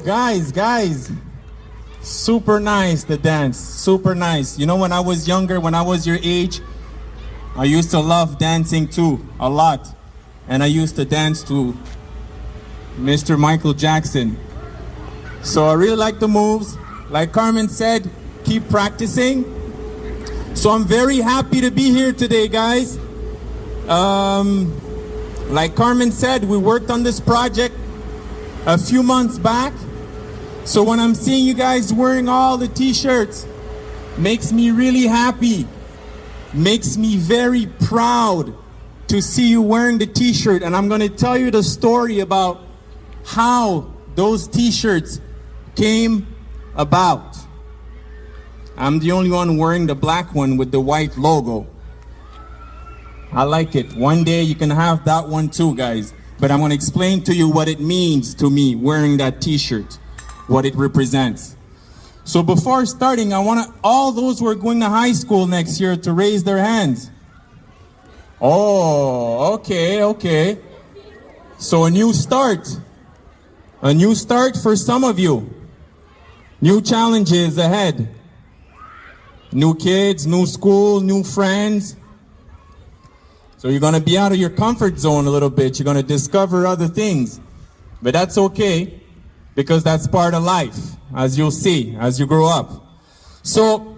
guys. Super nice, the dance. Super nice. You know, when I was younger, when I was your age, I used to love dancing too, a lot. And I used to dance to Mr. Michael Jackson. So I really like the moves. Like Carmen said, keep practicing. So I'm very happy to be here today, guys. Like Carmen said, we worked on this project a few months back. So when I'm seeing you guys wearing all the t-shirts, makes me really happy. Makes me very proud to see you wearing the t-shirt. And I'm going to tell you the story about how those t-shirts came about. I'm the only one wearing the black one with the white logo. I like it. One day you can have that one too, guys. But I'm going to explain to you what it means to me wearing that t-shirt, what it represents. So before starting, I want all those who are going to high school next year to raise their hands. Oh, okay. So a new start. A new start for some of you. New challenges ahead. New kids, new school, new friends. So you're going to be out of your comfort zone a little bit. You're going to discover other things. But that's okay, because that's part of life, as you'll see, as you grow up. So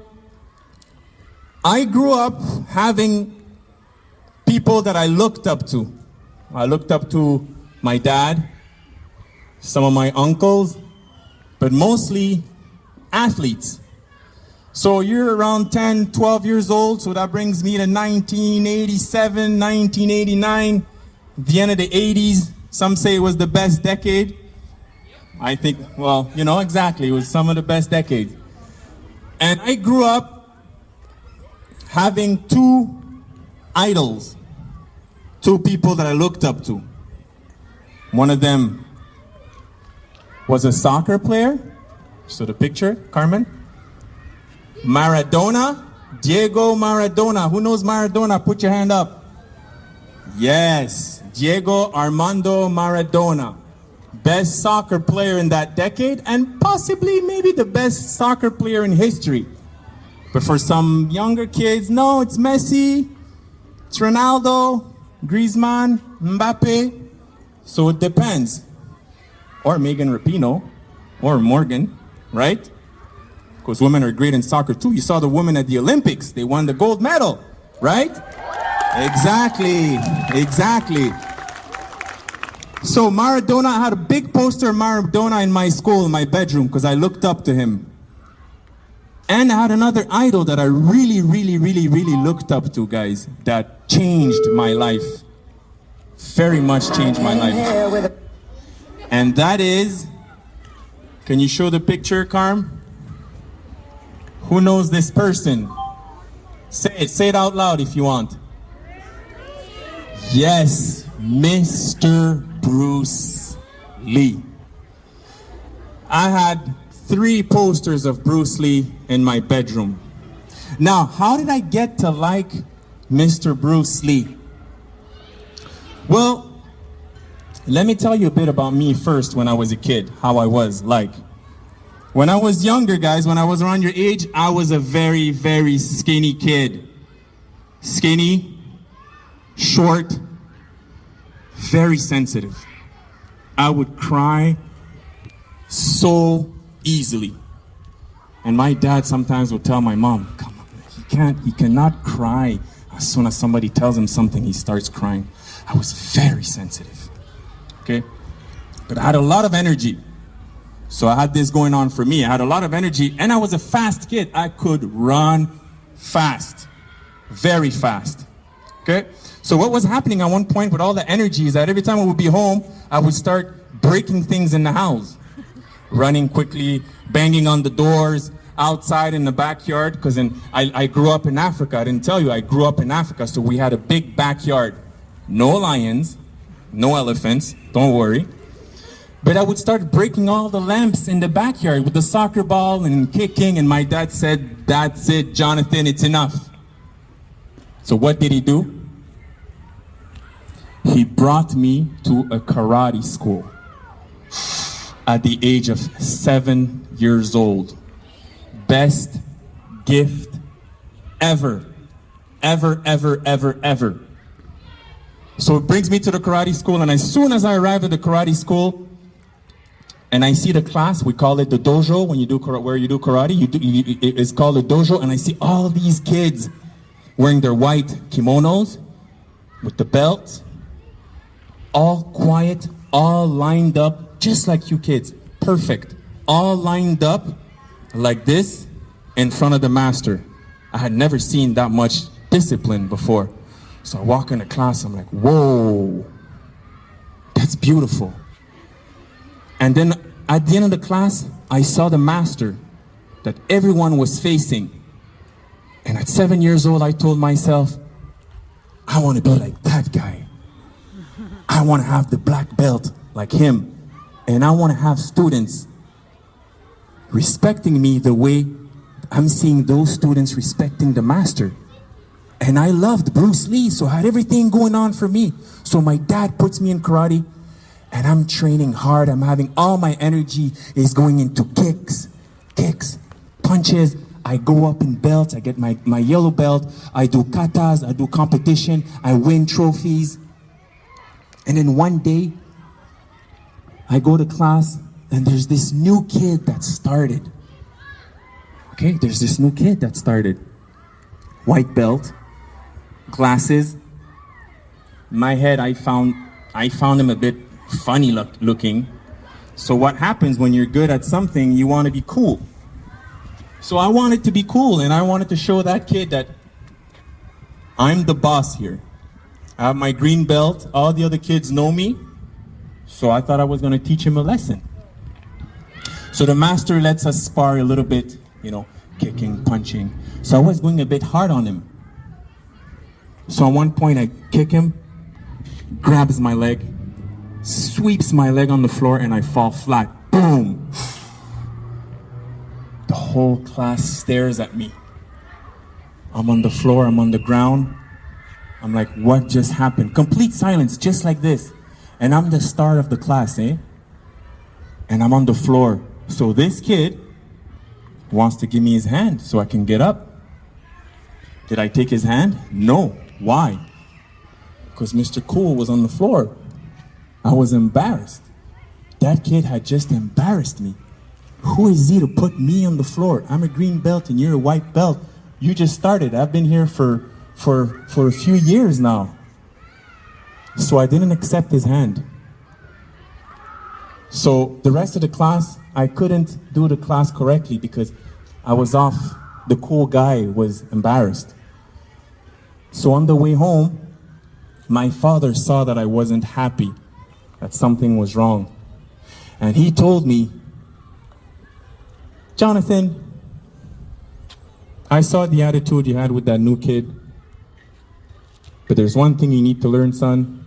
I grew up having people that I looked up to. I looked up to my dad, some of my uncles, but mostly athletes. So you're around 10, 12 years old, so that brings me to 1987, 1989, the end of the 80s. Some say it was the best decade. I think, well, you know, exactly, it was some of the best decades. And I grew up having two idols, two people that I looked up to. One of them was a soccer player. So the picture, Carmen. Maradona, Diego Maradona. Who knows Maradona? Put your hand up. Yes, Diego Armando Maradona. Best soccer player in that decade, and possibly maybe the best soccer player in history. But for some younger kids, no, it's Messi, it's Ronaldo, Griezmann, Mbappe. So it depends. Or Megan Rapinoe, or Morgan, right? Because women are great in soccer too. You saw the women at the Olympics. They won the gold medal, right? Exactly. So Maradona, I had a big poster of Maradona in my school, in my bedroom, because I looked up to him. And I had another idol that I really looked up to, guys, that changed my life. Very much changed my life. And that is, can you show the picture, Carm? Who knows this person? Say it out loud if you want. Yes, Mr. Bruce Lee. I had 3 posters of Bruce Lee in my bedroom. Now, how did I get to like Mr. Bruce Lee? Well, let me tell you a bit about me first when I was a kid, how I was like. When I was younger, guys, when I was around your age, I was a very skinny kid. Skinny, short, very sensitive. I would cry so easily. And my dad sometimes would tell my mom, come on, he cannot cry. As soon as somebody tells him something, he starts crying. I was very sensitive, okay? But I had a lot of energy. So I had this going on for me. I had a lot of energy, and I was a fast kid. I could run fast, very fast, okay? So what was happening at one point with all the energy is that every time I would be home, I would start breaking things in the house. Running quickly, banging on the doors, outside in the backyard, because I grew up in Africa. I didn't tell you, I grew up in Africa, so we had a big backyard. No lions, no elephants, don't worry. But I would start breaking all the lamps in the backyard with the soccer ball and kicking, and my dad said, that's it, Jonathan, it's enough. So what did he do? He brought me to a karate school. at the age of 7 years old. Best gift ever. Ever, ever, ever, ever. So it brings me to the karate school, and as soon as I arrive at the karate school, and I see the class, we call it the dojo, when you do where you do karate, it's called the dojo, and I see all these kids wearing their white kimonos with the belts, all quiet, all lined up, just like you kids, perfect, all lined up like this in front of the master. I had never seen that much discipline before. So I walk into class, I'm like, whoa, that's beautiful. And then at the end of the class, I saw the master that everyone was facing. And at 7 years old, I told myself, I want to be like that guy. I want to have the black belt like him. And I want to have students respecting me the way I'm seeing those students respecting the master. And I loved Bruce Lee, so I had everything going on for me. So my dad puts me in karate, and I'm training hard. I'm having all my energy is going into kicks, punches. I go up in belts. I get my yellow belt. I do katas. I do competition. I win trophies. And then one day, I go to class, and there's this new kid that started. Okay, there's this new kid that started. White belt, glasses. In my head, I found him a bit funny looking. So what happens when you're good at something, you want to be cool. So I wanted to be cool, and I wanted to show that kid that I'm the boss here. I have my green belt. All the other kids know me. So I thought I was going to teach him a lesson. So the master lets us spar a little bit, you know, kicking, punching. So I was going a bit hard on him. So at one point I kick him, grabs my leg, sweeps my leg on the floor, and I fall flat. Boom! The whole class stares at me. I'm on the floor, I'm on the ground. I'm like, what just happened? Complete silence, just like this. And I'm the star of the class, eh? And I'm on the floor. So this kid wants to give me his hand so I can get up. Did I take his hand? No. Why? Because Mr. Cool was on the floor. I was embarrassed. That kid had just embarrassed me. Who is he to put me on the floor? I'm a green belt and you're a white belt. You just started. I've been here for a few years now. So I didn't accept his hand. So the rest of the class, I couldn't do the class correctly because I was off. The cool guy was embarrassed. So on the way home, my father saw that I wasn't happy, that something was wrong. And he told me, Jonathan, I saw the attitude you had with that new kid, but there's one thing you need to learn, son.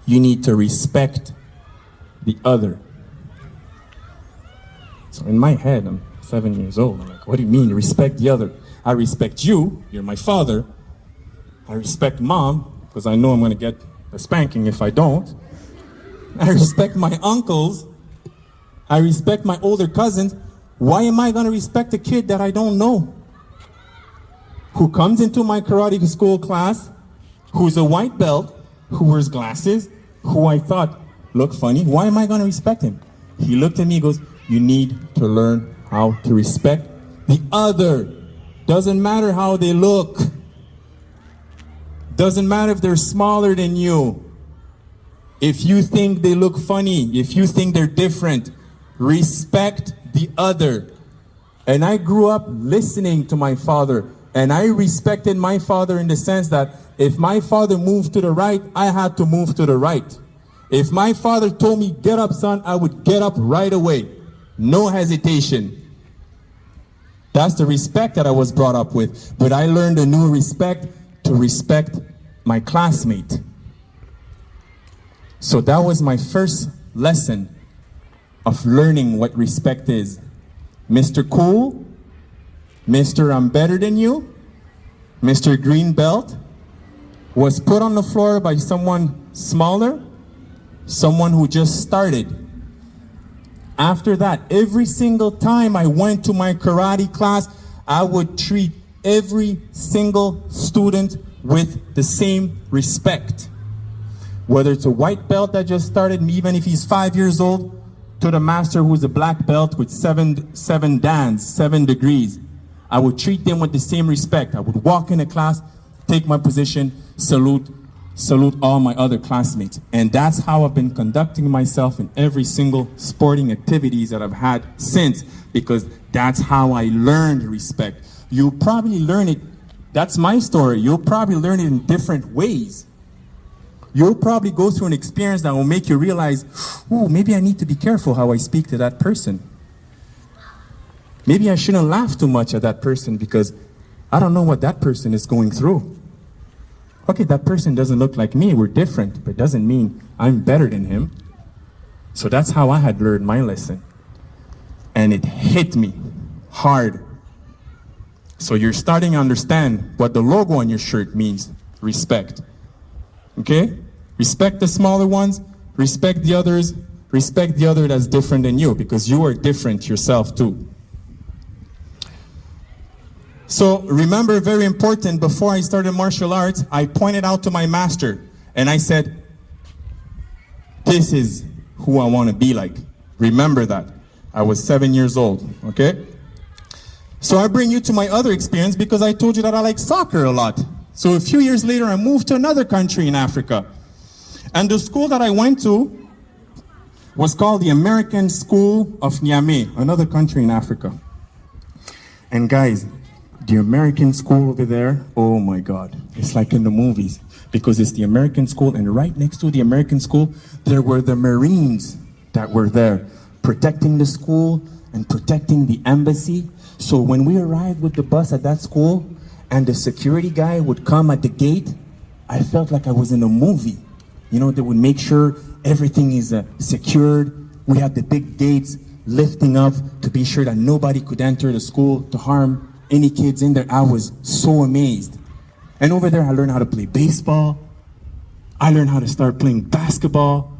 You need to respect the other. So in my head, I'm 7 years old. I'm like, what do you mean, respect the other? I respect you, you're my father. I respect mom, because I know I'm going to get a spanking if I don't. I respect my uncles. I respect my older cousins. Why am I going to respect a kid that I don't know? Who comes into my karate school class, who's a white belt, who wears glasses, who I thought looked funny. Why am I going to respect him? He looked at me and goes, you need to learn how to respect the other. Doesn't matter how they look. Doesn't matter if they're smaller than you. If you think they look funny, if you think they're different, respect the other. And I grew up listening to my father, and I respected my father in the sense that if my father moved to the right, I had to move to the right. If my father told me, get up, son, I would get up right away. No hesitation. That's the respect that I was brought up with. But I learned a new respect to respect my classmate. So that was my first lesson of learning what respect is. Mr. Cool, Mr. I'm better than you, Mr. Green Belt was put on the floor by someone smaller, someone who just started. After that, every single time I went to my karate class, I would treat every single student with the same respect. Whether it's a white belt that just started, even if he's 5 years old, to the master who's a black belt with seven dans, 7 degrees. I would treat them with the same respect. I would walk in a class, take my position, salute all my other classmates. And that's how I've been conducting myself in every single sporting activities that I've had since, because that's how I learned respect. You'll probably learn it, that's my story, you'll probably learn it in different ways. You'll probably go through an experience that will make you realize, oh, maybe I need to be careful how I speak to that person. Maybe I shouldn't laugh too much at that person because I don't know what that person is going through. Okay, that person doesn't look like me, we're different, but it doesn't mean I'm better than him. So that's how I had learned my lesson. And it hit me hard. So you're starting to understand what the logo on your shirt means, respect. Okay? Respect the smaller ones, respect the others, respect the other that's different than you, because you are different yourself too. So remember, very important, before I started martial arts, I pointed out to my master and I said, this is who I want to be like. Remember that. I was 7 years old, okay? So I bring you to my other experience because I told you that I like soccer a lot. So a few years later, I moved to another country in Africa. And the school that I went to was called the American School of Niamey, another country in Africa. And guys, the American school over there, oh my God, it's like in the movies, because it's the American school, and right next to the American school, there were the Marines that were there, protecting the school and protecting the embassy. So when we arrived with the bus at that school, and the security guy would come at the gate, I felt like I was in a movie. You know, they would make sure everything is secured. We had the big gates lifting up to be sure that nobody could enter the school to harm any kids in there. I was so amazed. And over there, I learned how to play baseball. I learned how to start playing basketball.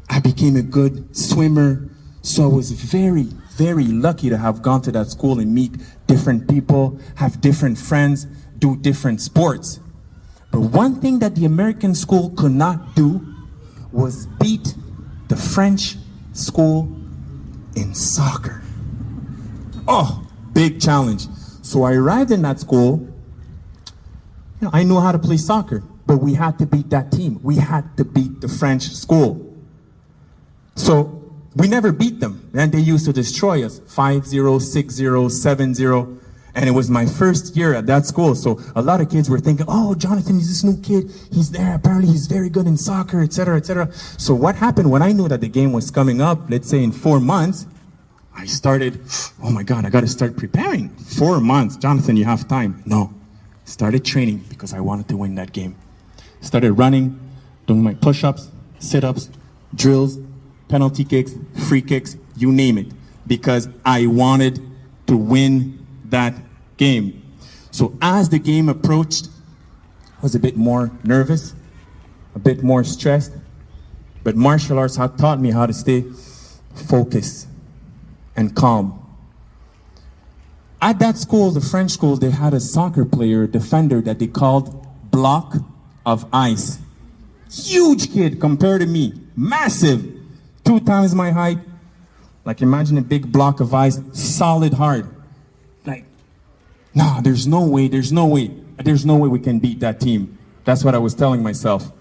I became a good swimmer. So I was very, very lucky to have gone to that school and meet different people, have different friends, do different sports. But one thing that the American school could not do was beat the French school in soccer. Oh, big challenge. So I arrived in that school. You know, I knew how to play soccer, but we had to beat that team. We had to beat the French school. So we never beat them, and they used to destroy us, 5-0, 6-0, 7-0, and it was my first year at that school. So a lot of kids were thinking, oh, Jonathan is this new kid, he's there, apparently he's very good in soccer, etc., etc. So what happened when I knew that the game was coming up, let's say in 4 months, I started, oh my God, I got to start preparing. 4 months, Jonathan, you have time. No, started training because I wanted to win that game. Started running, doing my push-ups, sit-ups, drills, penalty kicks, free kicks, you name it, because I wanted to win that game. So as the game approached, I was a bit more nervous, a bit more stressed, but martial arts had taught me how to stay focused and calm. At that school, the French school, they had a soccer player, defender, that they called Block of Ice. Huge kid compared to me, massive. 2 times my height. Like, imagine a big block of ice, solid hard. Like, nah, there's no way we can beat that team. That's what I was telling myself.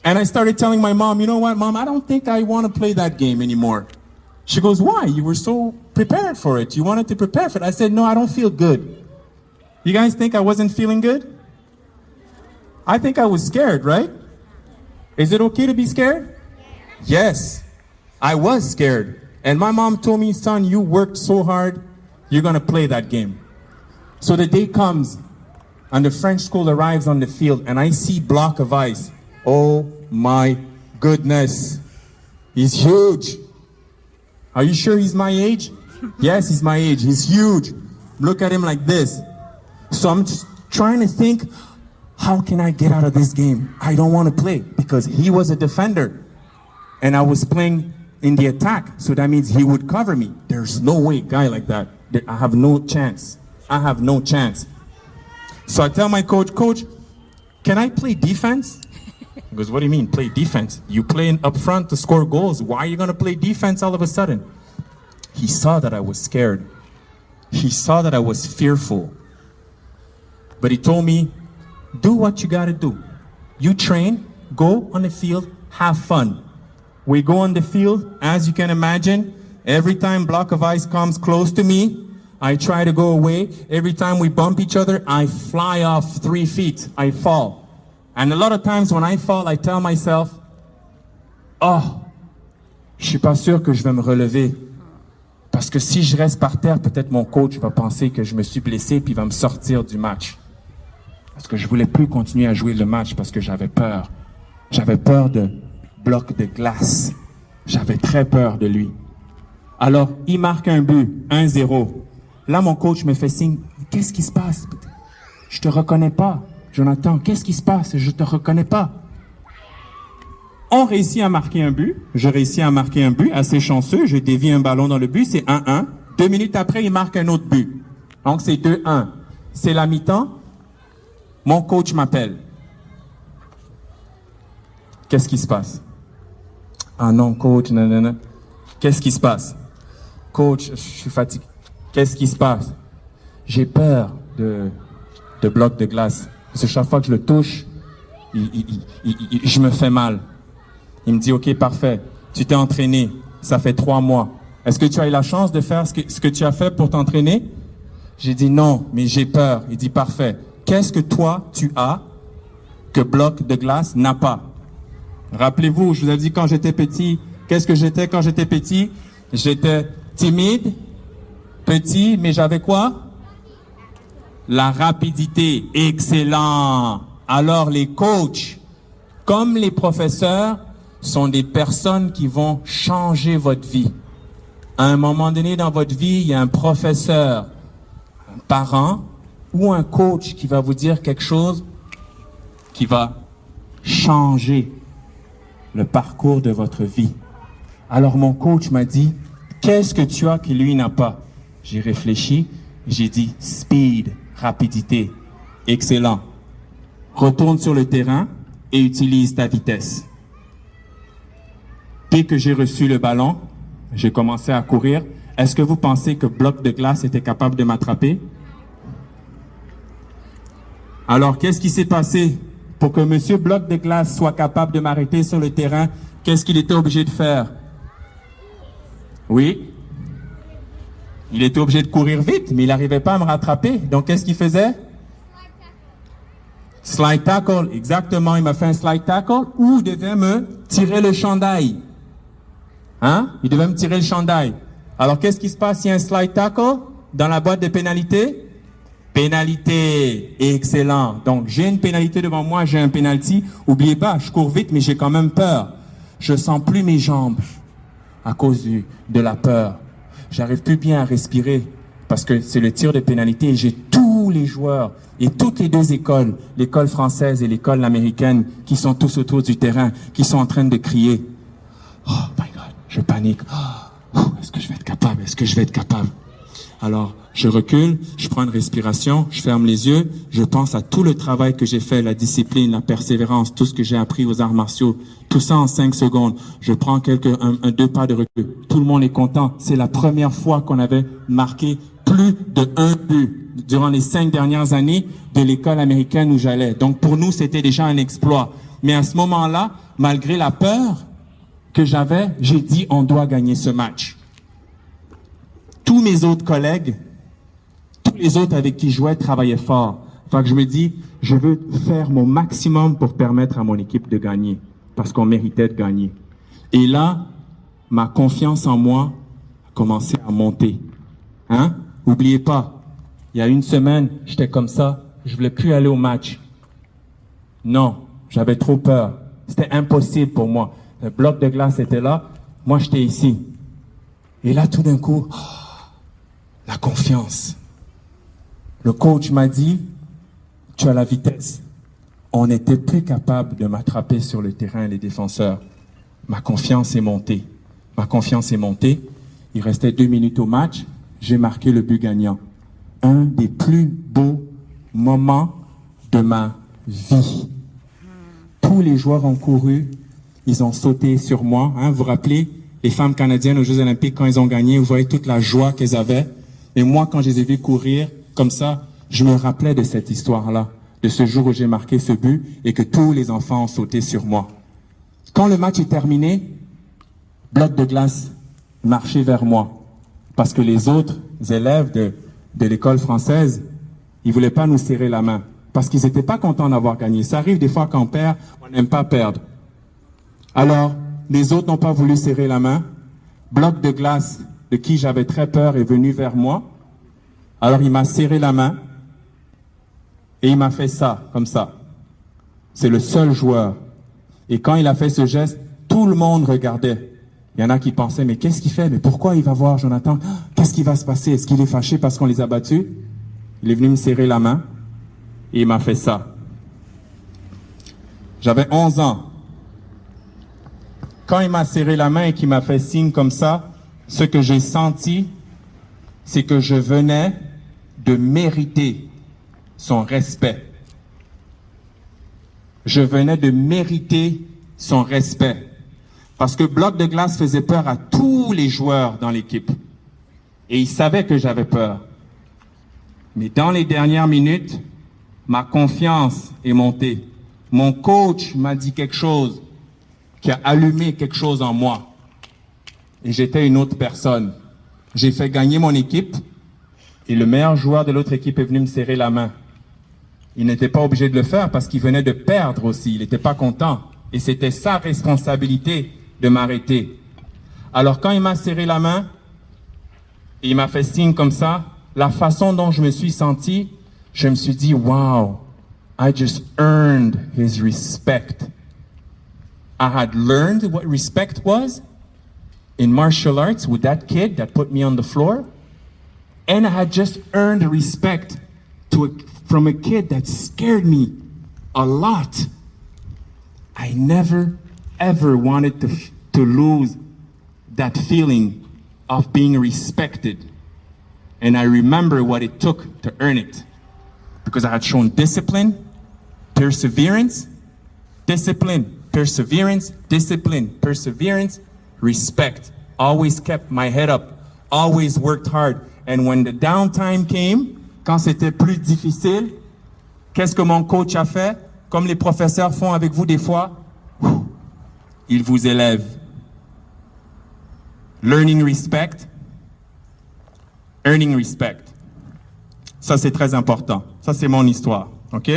And I started telling my mom, you know what, Mom, I don't think I want to play that game anymore. She goes, why? You were so prepared for it. You wanted to prepare for it. I said, no, I don't feel good. You guys think I wasn't feeling good? I think I was scared, right? Is it okay to be scared? Yes, I was scared. And my mom told me, son, you worked so hard, you're going to play that game. So the day comes, and the French school arrives on the field, and I see Block of Ice. Oh my goodness. He's huge. Are you sure he's my age? Yes, he's my age. He's huge. Look at him like this. So I'm just trying to think, how can I get out of this game? I don't want to play, because he was a defender. And I was playing in the attack. So that means he would cover me. There's no way, guy like that. I have no chance. I have no chance. So I tell my coach, Coach, can I play defense? He goes, what do you mean, play defense? You play up front to score goals. Why are you going to play defense all of a sudden? He saw that I was scared. He saw that I was fearful. But he told me, do what you got to do. You train, go on the field, have fun. We go on the field, as you can imagine, every time block of ice comes close to me, I try to go away. Every time we bump each other, I fly off 3 feet. I fall. And a lot of times when I fall, I tell myself, oh, je suis pas sûr que je vais me relever. Parce que si je reste par terre, peut-être mon coach va penser que je me suis blessé puis il va me sortir du match. Parce que je voulais plus continuer à jouer le match parce que j'avais peur. J'avais peur de bloc de glace. J'avais très peur de lui. Alors, il marque un but, 1-0. Là, mon coach me fait signe. Qu'est-ce qui se passe? Je te reconnais pas, Jonathan. Qu'est-ce qui se passe? Je te reconnais pas. On réussit à marquer un but. Je réussis à marquer un but, assez chanceux. Je dévie un ballon dans le but, c'est 1-1. 2 minutes après, il marque un autre but. Donc, c'est 2-1. C'est la mi-temps. Mon coach m'appelle. Qu'est-ce qui se passe? Ah non, coach, nanana. Qu'est-ce qui se passe? Coach, je suis fatigué. Qu'est-ce qui se passe? J'ai peur de bloc de glace. Parce que chaque fois que je le touche, je me fais mal. Il me dit, OK, parfait. Tu t'es entraîné. Ça fait 3 mois. Est-ce que tu as eu la chance de faire ce que tu as fait pour t'entraîner? J'ai dit non, mais j'ai peur. Il dit, parfait. Qu'est-ce que toi, tu as que bloc de glace n'a pas? Rappelez-vous, je vous ai dit quand j'étais petit, qu'est-ce que j'étais quand j'étais petit? J'étais timide, petit, mais j'avais quoi? La rapidité. Excellent. Alors les coachs, comme les professeurs, sont des personnes qui vont changer votre vie. À un moment donné dans votre vie, il y a un professeur, un parent ou un coach qui va vous dire quelque chose qui va changer le parcours de votre vie. Alors mon coach m'a dit, qu'est-ce que tu as que lui n'a pas? J'ai réfléchi, j'ai dit speed, rapidité. Excellent. Retourne sur le terrain et utilise ta vitesse. Dès que j'ai reçu le ballon, j'ai commencé à courir. Est-ce que vous pensez que bloc de glace était capable de m'attraper? Alors, qu'est-ce qui s'est passé pour que monsieur bloc de glace soit capable de m'arrêter sur le terrain? Qu'est-ce qu'il était obligé de faire? Oui. Il était obligé de courir vite, mais il n'arrivait pas à me rattraper. Donc, qu'est-ce qu'il faisait? Slide tackle, exactement. Il m'a fait un slide tackle ou il devait me tirer le chandail. Hein? Il devait me tirer le chandail. Alors, qu'est-ce qui se passe s'il y a un slide tackle dans la boîte de pénalité? Pénalité. Excellent. Donc, j'ai une pénalité devant moi, j'ai un penalty. Oubliez pas, je cours vite, mais j'ai quand même peur. Je sens plus mes jambes à cause de la peur. J'arrive plus bien à respirer parce que c'est le tir de pénalité et j'ai tous les joueurs et toutes les deux écoles, l'école française et l'école américaine, qui sont tous autour du terrain, qui sont en train de crier. Oh my God, je panique. Oh, est-ce que je vais être capable? Est-ce que je vais être capable? Alors, je recule, je prends une respiration, je ferme les yeux, je pense à tout le travail que j'ai fait, la discipline, la persévérance, tout ce que j'ai appris aux arts martiaux, tout ça en 5 secondes. Je prends 2 pas de recul. Tout le monde est content. C'est la première fois qu'on avait marqué plus de 1 but durant les 5 dernières années de l'école américaine où j'allais. Donc pour nous, c'était déjà un exploit. Mais à ce moment-là, malgré la peur que j'avais, j'ai dit on doit gagner ce match. Tous mes autres collègues, tous les autres avec qui je jouais travaillaient fort. Fait que je me dis, je veux faire mon maximum pour permettre à mon équipe de gagner, parce qu'on méritait de gagner. Et là, ma confiance en moi a commencé à monter. Hein? Oubliez pas, il y a 1 semaine, j'étais comme ça, je voulais plus aller au match. Non, j'avais trop peur. C'était impossible pour moi. Le bloc de glace était là, moi j'étais ici. Et là, tout d'un coup, la confiance. Le coach m'a dit, tu as la vitesse. On n'était plus capable de m'attraper sur le terrain, les défenseurs. Ma confiance est montée. Ma confiance est montée. Il restait 2 minutes au match. J'ai marqué le but gagnant. Un des plus beaux moments de ma vie. Tous les joueurs ont couru. Ils ont sauté sur moi. Vous vous rappelez, les femmes canadiennes aux Jeux Olympiques, quand ils ont gagné, vous voyez toute la joie qu'elles avaient. Et moi, quand je les ai vus courir comme ça, je me rappelais de cette histoire-là, de ce jour où j'ai marqué ce but et que tous les enfants ont sauté sur moi. Quand le match est terminé, bloc de glace marchait vers moi. Parce que les autres élèves de l'école française, ils voulaient pas nous serrer la main. Parce qu'ils n'étaient pas contents d'avoir gagné. Ça arrive des fois quand on perd, on n'aime pas perdre. Alors, les autres n'ont pas voulu serrer la main. Bloc de glace, de qui j'avais très peur, est venu vers moi. Alors, il m'a serré la main. Et il m'a fait ça, comme ça. C'est le seul joueur. Et quand il a fait ce geste, tout le monde regardait. Il y en a qui pensaient, mais qu'est-ce qu'il fait? Mais pourquoi il va voir Jonathan? Qu'est-ce qui va se passer? Est-ce qu'il est fâché parce qu'on les a battus? Il est venu me serrer la main. Et il m'a fait ça. J'avais 11 ans. Quand il m'a serré la main et qu'il m'a fait signe comme ça, ce que j'ai senti, c'est que je venais de mériter son respect. Je venais de mériter son respect. Parce que bloc de glace faisait peur à tous les joueurs dans l'équipe. Et ils savaient que j'avais peur. Mais dans les dernières minutes, ma confiance est montée. Mon coach m'a dit quelque chose qui a allumé quelque chose en moi. Et j'étais une autre personne. J'ai fait gagner mon équipe et le meilleur joueur de l'autre équipe est venu me serrer la main. Il n'était pas obligé de le faire parce qu'il venait de perdre aussi. Il n'était pas content. Et c'était sa responsabilité de m'arrêter. Alors quand il m'a serré la main et il m'a fait signe comme ça, la façon dont je me suis senti, je me suis dit, wow, I just earned his respect. I had learned what respect was in martial arts with that kid that put me on the floor. And I had just earned respect from a kid that scared me a lot. I never, ever wanted to lose that feeling of being respected. And I remember what it took to earn it. Because I had shown discipline, perseverance, respect. Always kept my head up, always worked hard. And when the downtime came, quand c'était plus difficile, qu'est-ce que mon coach a fait? Comme les professeurs font avec vous des fois, ils vous élèvent. Learning respect, earning respect. Ça, c'est très important. Ça, c'est mon histoire. OK?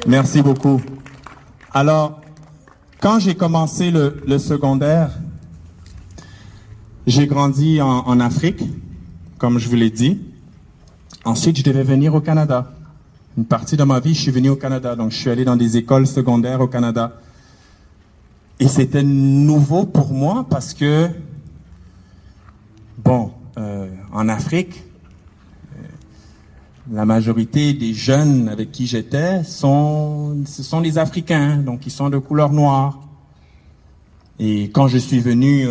Merci beaucoup. Alors, quand j'ai commencé le secondaire, j'ai grandi en Afrique, comme je vous l'ai dit. Ensuite, je devais venir au Canada. Une partie de ma vie, je suis venu au Canada. Donc, je suis allé dans des écoles secondaires au Canada. Et c'était nouveau pour moi parce que, bon, en Afrique, la majorité des jeunes avec qui j'étais ce sont des Africains, donc ils sont de couleur noire. Et quand je suis venu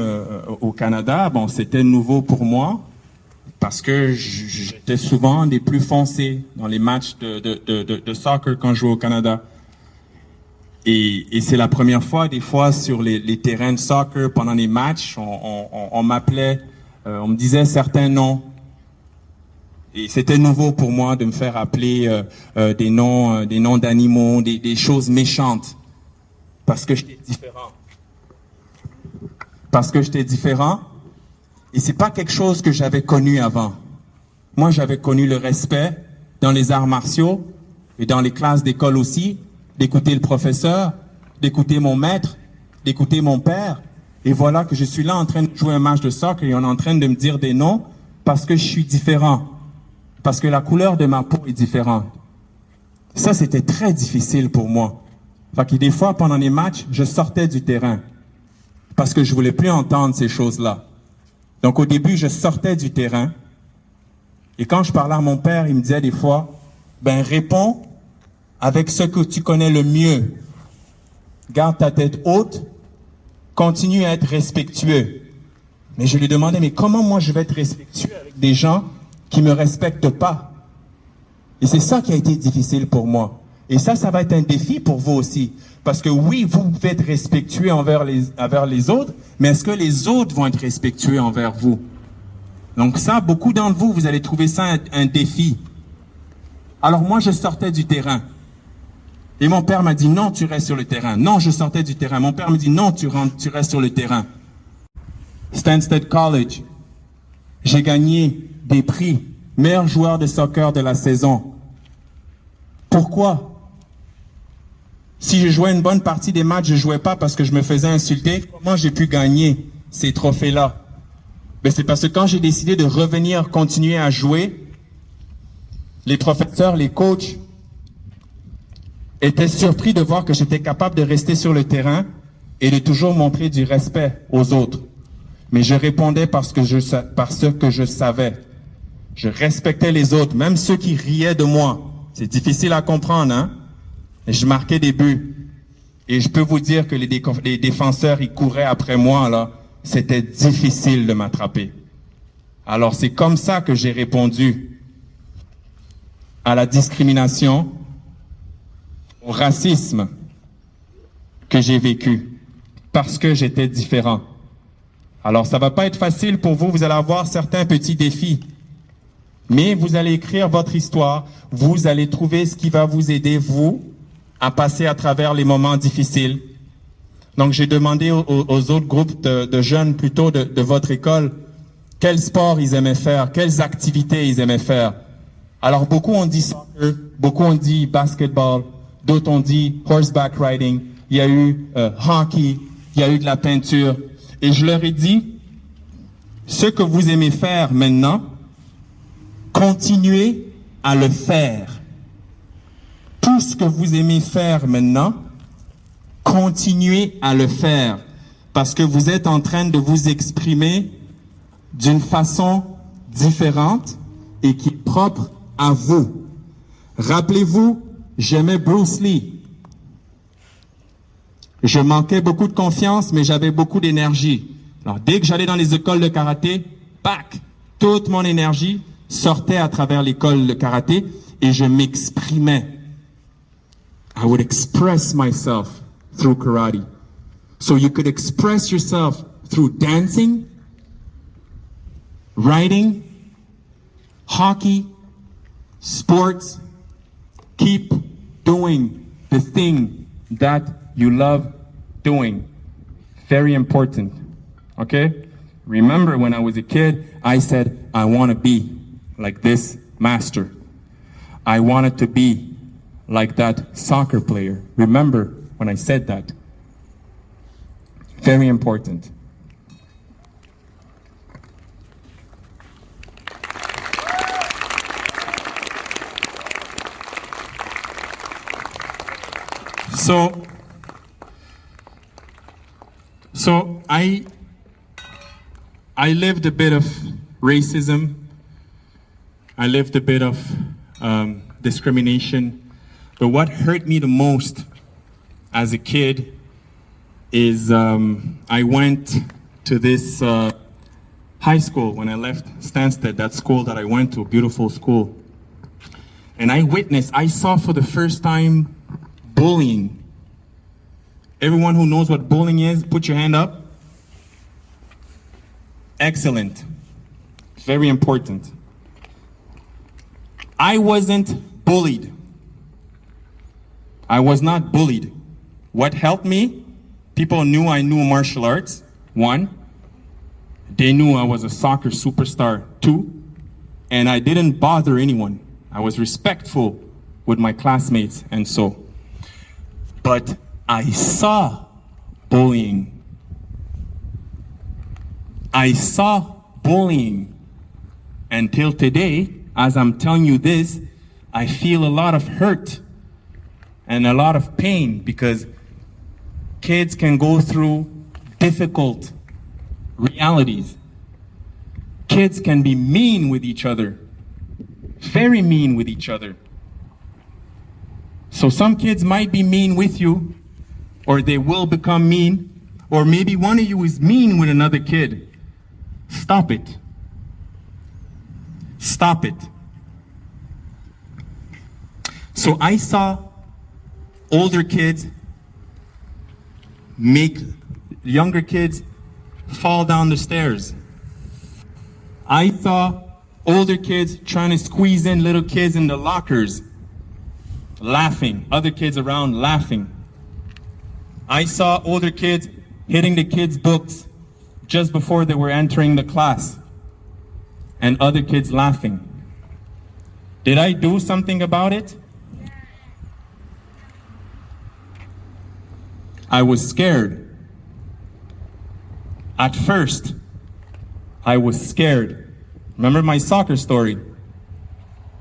au Canada, bon, c'était nouveau pour moi parce que j'étais souvent des plus foncés dans les matchs de soccer quand je jouais au Canada. Et c'est la première fois, des fois, sur les terrains de soccer, pendant les matchs, on m'appelait, on me disait certains noms. Et c'était nouveau pour moi de me faire appeler des noms d'animaux, des choses méchantes. Parce que j'étais différent. Parce que j'étais différent. Et c'est pas quelque chose que j'avais connu avant. Moi, j'avais connu le respect dans les arts martiaux et dans les classes d'école aussi, d'écouter le professeur, d'écouter mon maître, d'écouter mon père. Et voilà que je suis là en train de jouer un match de soccer et on est en train de me dire des noms parce que je suis différent. Parce que la couleur de ma peau est différente. Ça, c'était très difficile pour moi. Fait que des fois, pendant les matchs, je sortais du terrain. Parce que je voulais plus entendre ces choses-là. Donc, au début, je sortais du terrain. Et quand je parlais à mon père, il me disait des fois, ben, réponds avec ce que tu connais le mieux. Garde ta tête haute, continue à être respectueux. Mais je lui demandais, mais comment moi je vais être respectueux avec des gens qui me respectent pas? Et c'est ça qui a été difficile pour moi. Et ça va être un défi pour vous aussi. Parce que oui, vous pouvez être respectueux envers les autres, mais est-ce que les autres vont être respectueux envers vous? Donc ça, beaucoup d'entre vous, vous allez trouver ça un défi. Alors moi, je sortais du terrain. Et mon père m'a dit, non, tu restes sur le terrain. Non, je sortais du terrain. Mon père me dit, non, tu restes sur le terrain. Stansted College, j'ai gagné des prix. Meilleur joueur de soccer de la saison. Pourquoi? Si je jouais une bonne partie des matchs, je jouais pas parce que je me faisais insulter. Comment j'ai pu gagner ces trophées-là? Ben, c'est parce que quand j'ai décidé de revenir, continuer à jouer, les professeurs, les coachs étaient surpris de voir que j'étais capable de rester sur le terrain et de toujours montrer du respect aux autres. Mais je répondais parce que je savais. Je respectais les autres, même ceux qui riaient de moi. C'est difficile à comprendre, hein? Et je marquais des buts. Et je peux vous dire que les défenseurs, ils couraient après moi, là. C'était difficile de m'attraper. Alors c'est comme ça que j'ai répondu à la discrimination, au racisme que j'ai vécu, parce que j'étais différent. Alors ça va pas être facile pour vous, vous allez avoir certains petits défis. Mais vous allez écrire votre histoire, vous allez trouver ce qui va vous aider, vous, à passer à travers les moments difficiles. Donc j'ai demandé aux autres groupes de jeunes plutôt de votre école, quel sport ils aimaient faire, quelles activités ils aimaient faire. Alors beaucoup ont dit soccer, beaucoup ont dit basketball, d'autres ont dit horseback riding, il y a eu hockey, il y a eu de la peinture. Et je leur ai dit, ce que vous aimez faire maintenant, continuez à le faire. Tout ce que vous aimez faire maintenant, continuez à le faire. Parce que vous êtes en train de vous exprimer d'une façon différente et qui est propre à vous. Rappelez-vous, j'aimais Bruce Lee. Je manquais beaucoup de confiance, mais j'avais beaucoup d'énergie. Alors, dès que j'allais dans les écoles de karaté, pac, toute mon énergie sortait à travers l'école de karaté et je m'exprimais. I would express myself through karate. So you could express yourself through dancing, writing, hockey, sports. Keep doing the thing that you love doing. Very important. Okay? Remember when I was a kid, I said, I want to be like this master. I wanted to be like that soccer player. Remember when I said that? Very important. So I lived a bit of racism. I lived a bit of discrimination. But what hurt me the most as a kid is I went to this high school when I left Stansted, that school that I went to, beautiful school. And I saw for the first time bullying. Everyone who knows what bullying is, put your hand up. Excellent. Very important. I wasn't bullied. I was not bullied. What helped me? People knew I knew martial arts. 1. They knew I was a soccer superstar. 2. And I didn't bother anyone. I was respectful with my classmates and so. But I saw bullying. I saw bullying. Until today, as I'm telling you this, I feel a lot of hurt and a lot of pain because kids can go through difficult realities. Kids can be mean with each other, very mean with each other. So some kids might be mean with you, or they will become mean, or maybe one of you is mean with another kid. Stop it. Stop it. So I saw older kids make younger kids fall down the stairs. I saw older kids trying to squeeze in little kids in the lockers, laughing, other kids around laughing. I saw older kids hitting the kids' books just before they were entering the class, and other kids laughing. Did I do something about it? I was scared. At first, I was scared. Remember my soccer story?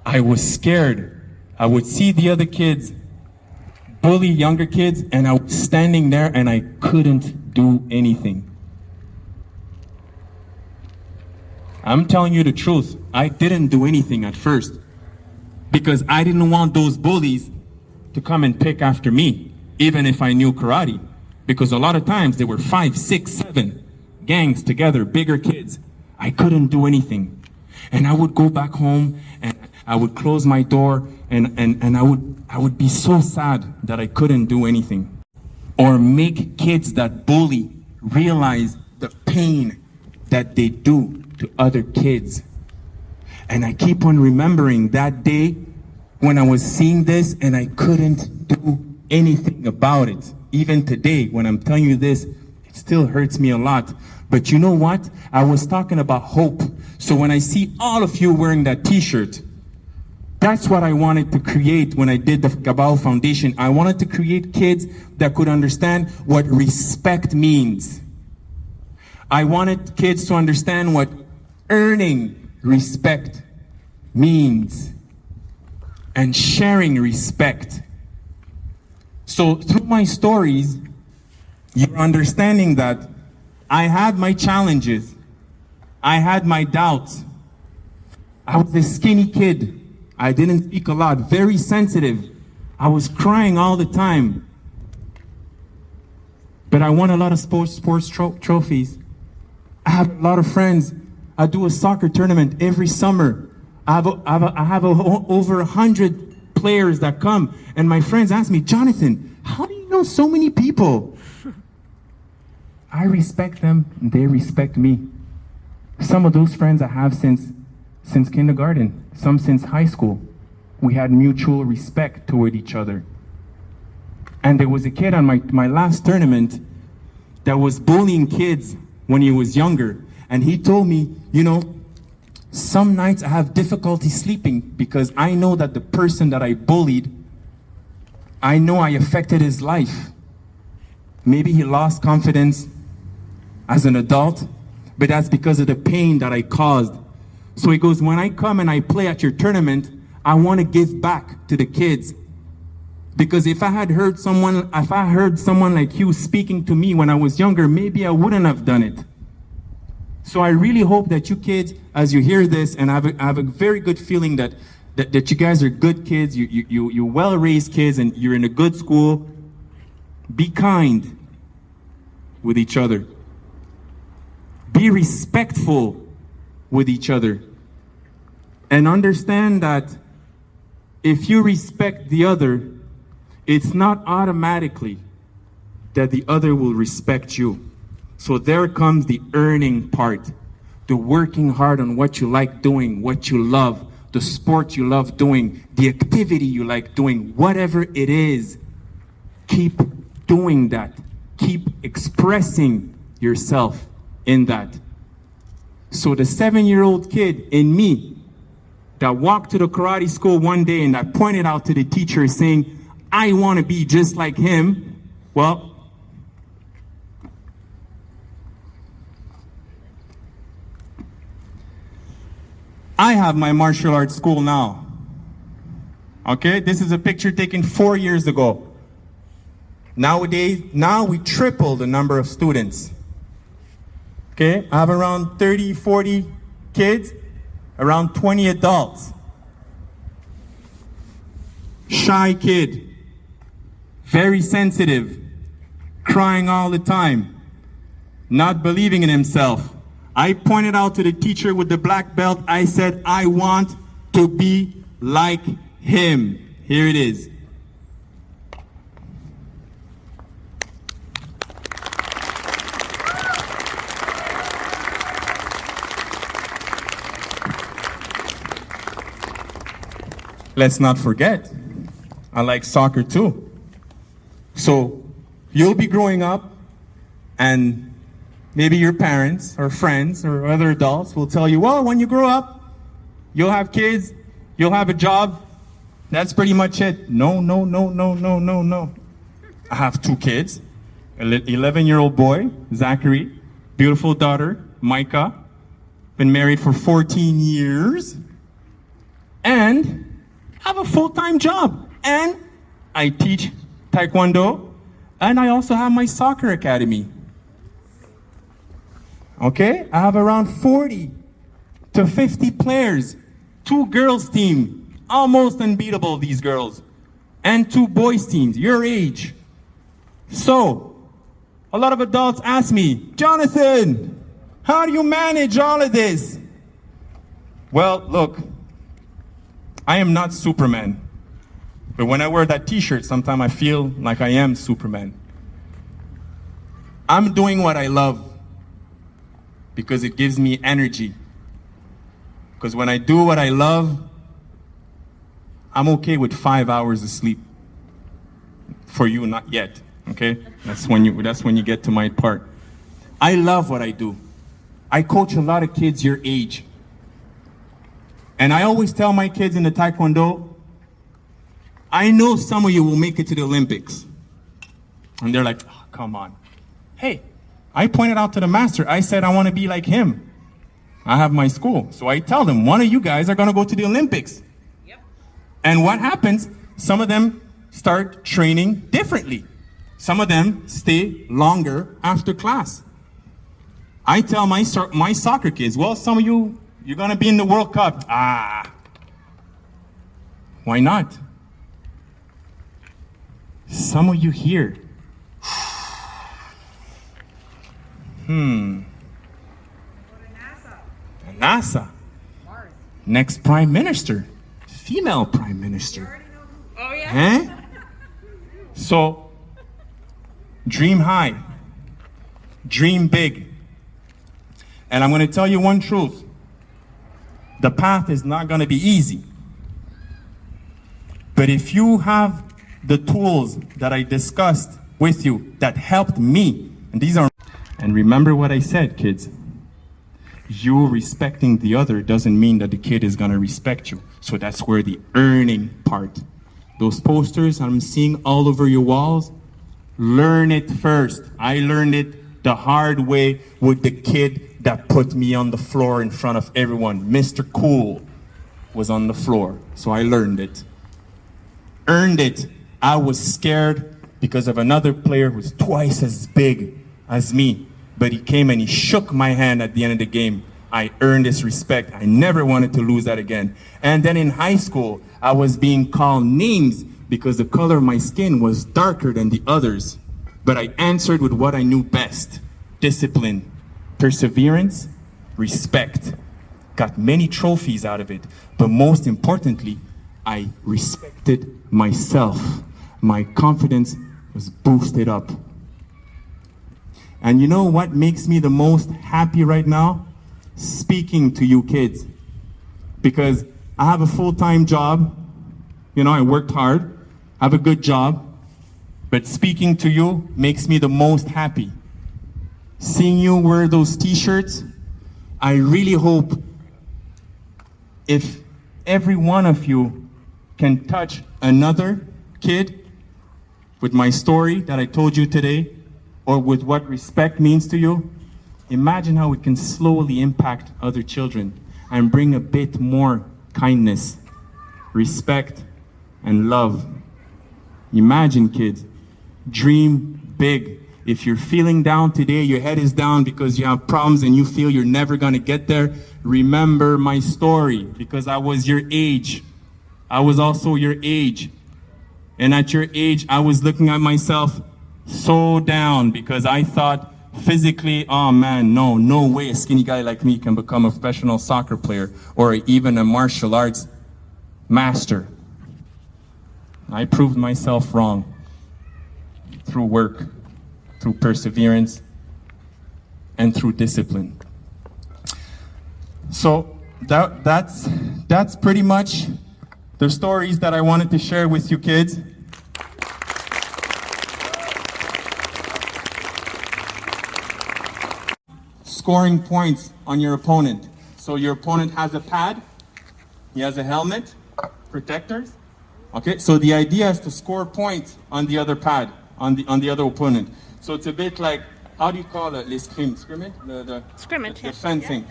I was scared. I would see the other kids bully younger kids, and I was standing there and I couldn't do anything. I'm telling you the truth. I didn't do anything at first because I didn't want those bullies to come and pick after me, even if I knew karate. Because a lot of times there were 5, 6, 7 gangs together, bigger kids. I couldn't do anything. And I would go back home and I would close my door and I would be so sad that I couldn't do anything. Or make kids that bully realize the pain that they do to other kids. And I keep on remembering that day when I was seeing this and I couldn't do anything about it. Even today, when I'm telling you this, it still hurts me a lot. But you know what? I was talking about hope. So when I see all of you wearing that t-shirt, that's what I wanted to create when I did the Cabal Foundation. I wanted to create kids that could understand what respect means. I wanted kids to understand what earning respect means and sharing respect. So through my stories, you're understanding that I had my challenges. I had my doubts. I was a skinny kid. I didn't speak a lot, very sensitive. I was crying all the time. But I won a lot of sports trophies. I have a lot of friends. I do a soccer tournament every summer. I have over 100 players that come. And my friends ask me, Jonathan, how do you know so many people? I respect them, and they respect me. Some of those friends I have since kindergarten, some since high school. We had mutual respect toward each other. And there was a kid on my last tournament that was bullying kids when he was younger. And he told me, you know, some nights I have difficulty sleeping because I know that the person that I bullied, I know I affected his life. Maybe he lost confidence as an adult, but that's because of the pain that I caused. So he goes, when I come and I play at your tournament, I want to give back to the kids. Because if I heard someone like you speaking to me when I was younger, maybe I wouldn't have done it. So I really hope that you kids, as you hear this, and I have a very good feeling that you guys are good kids, you're well-raised kids, and you're in a good school. Be kind with each other. Be respectful with each other. And understand that if you respect the other, it's not automatically that the other will respect you. So there comes the earning part, the working hard on what you like doing, what you love, the sport you love doing, the activity you like doing, whatever it is. Keep doing that. Keep expressing yourself in that. So the 7-year-old kid in me that walked to the karate school one day and that pointed out to the teacher saying, I want to be just like him, well, I have my martial arts school now. Okay, this is a picture taken 4 years ago. Nowadays, now we triple the number of students. Okay, I have around 30, 40 kids, around 20 adults. Shy kid, very sensitive, crying all the time, not believing in himself. I pointed out to the teacher with the black belt, I said, I want to be like him. Here it is. Let's not forget, I like soccer too. So you'll be growing up and maybe your parents or friends or other adults will tell you, well, when you grow up, you'll have kids, you'll have a job. That's pretty much it. No, no, no, no, no, no, no. I have 2 kids, an 11-year-old boy, Zachary, beautiful daughter, Micah, been married for 14 years, and I have a full-time job. And I teach Taekwondo, and I also have my soccer academy. Okay, I have around 40 to 50 players, 2 girls team, almost unbeatable, these girls, and 2 boys teams, your age. So, a lot of adults ask me, Jonathan, how do you manage all of this? Well, look, I am not Superman, but when I wear that t-shirt, sometimes I feel like I am Superman. I'm doing what I love, because it gives me energy. Because when I do what I love, I'm okay with 5 hours of sleep. For you, not yet, okay? That's when you get to my part. I love what I do. I coach a lot of kids your age. And I always tell my kids in the Taekwondo, I know some of you will make it to the Olympics. And they're like, oh, come on. Hey, I pointed out to the master, I said I want to be like him. I have my school. So I tell them, one of you guys are going to go to the Olympics. Yep. And what happens? Some of them start training differently. Some of them stay longer after class. I tell my soccer kids, well, some of you, you're going to be in the World Cup. Why not? Some of you here, NASA. Mars. Next prime minister, female prime minister. Oh yeah. So, dream high, dream big. And I'm going to tell you one truth. The path is not going to be easy. But if you have the tools that I discussed with you that helped me, and remember what I said, kids. You respecting the other doesn't mean that the kid is going to respect you. So that's where the earning part. Those posters I'm seeing all over your walls, learn it first. I learned it the hard way with the kid that put me on the floor in front of everyone. Mr. Cool was on the floor, so I learned it. Earned it. I was scared because of another player who was twice as big as me. But he came and he shook my hand at the end of the game. I earned his respect. I never wanted to lose that again. And then in high school, I was being called names because the color of my skin was darker than the others. But I answered with what I knew best. Discipline, perseverance, respect. Got many trophies out of it. But most importantly, I respected myself. My confidence was boosted up. And you know what makes me the most happy right now? Speaking to you kids. Because I have a full-time job. You know, I worked hard. I have a good job. But speaking to you makes me the most happy. Seeing you wear those t-shirts, I really hope if every one of you can touch another kid with my story that I told you today, or with what respect means to you, imagine how it can slowly impact other children and bring a bit more kindness, respect, and love. Imagine, kids, dream big. If you're feeling down today, your head is down because you have problems and you feel you're never gonna get there, remember my story, because I was your age. I was also your age. And at your age, I was looking at myself so down because I thought physically, oh man, no way a skinny guy like me can become a professional soccer player or even a martial arts master. I proved myself wrong through work, through perseverance, and through discipline. So that's pretty much the stories that I wanted to share with you kids. Scoring points on your opponent. So your opponent has a pad, he has a helmet, protectors. Okay, so the idea is to score points on the other pad, on the other opponent. So it's a bit like, how do you call it? Scrimmage? Scrimmage. The fencing.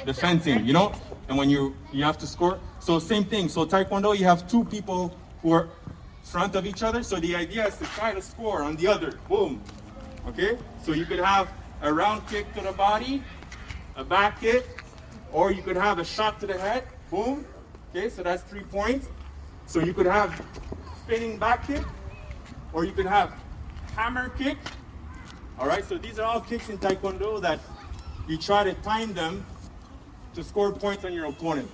The fencing, you know? And when you have to score. So same thing. So Taekwondo, you have two people who are front of each other. So the idea is to try to score on the other. Boom. Okay? So you could have a round kick to the body, a back kick, or you could have a shot to the head. Boom. Okay, so that's 3 points. So you could have spinning back kick, or you could have hammer kick. All right, so these are all kicks in Taekwondo that you try to time them to score points on your opponent.